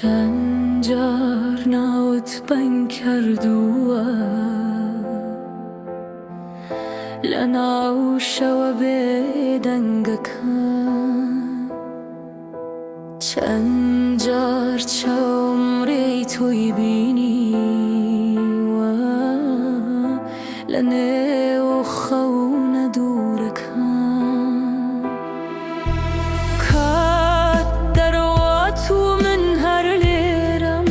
چند جار ناوت بەن کردووە لە ناو شەوە بێدەنگەکان چەند جار چاومڕێی تۆی بینیوە لە نێو خەونە دوورەکان کات دەڕۆات و من هەر لێرەم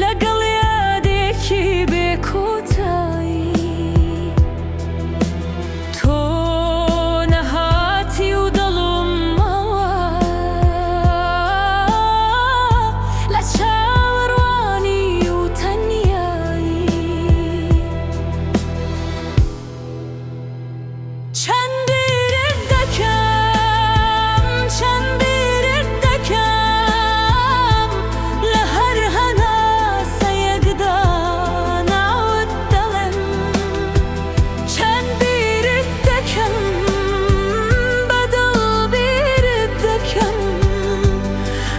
لەگەڵ یادێکی بێکۆتایی تۆ نەهاتی و دڵم ماوە لە چاوەڕوانی و تەنیایی چەند بیرت دەکەم چەند بیرت دەکەم لە هەر هەناسەیەکدا ناوت دەڵێم چەند بیرت دەکەم بەدڵ بیرت دەکەم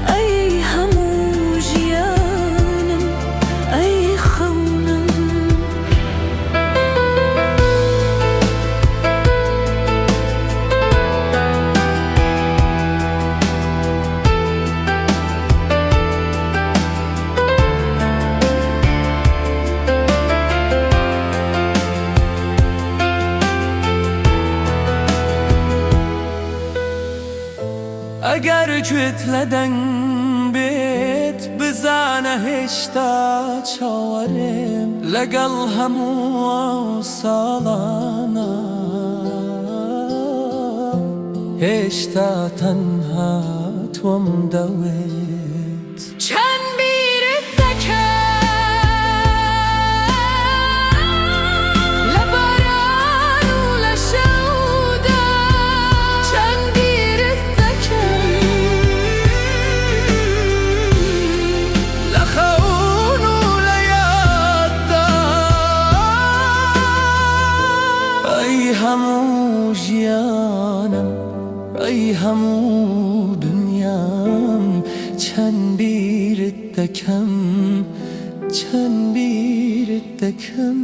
ئەی هەموو ژیانم ئەی خەونم ئەگەر گوێت لە دەنگ بێت بزانە هێشتا چاوەڕێم لەگەڵ هەموو ساڵانە هێشتا تەنها تۆم دەوێت چەند بیرت دەکەم لە باران و لە شەودا چەند بیرت دەکەم لە خەون و لە یاددا ئەی هەموو ژیانم ئەی هەموو دنیام چەند بیرت دەکەم چەند بیرت دەکەم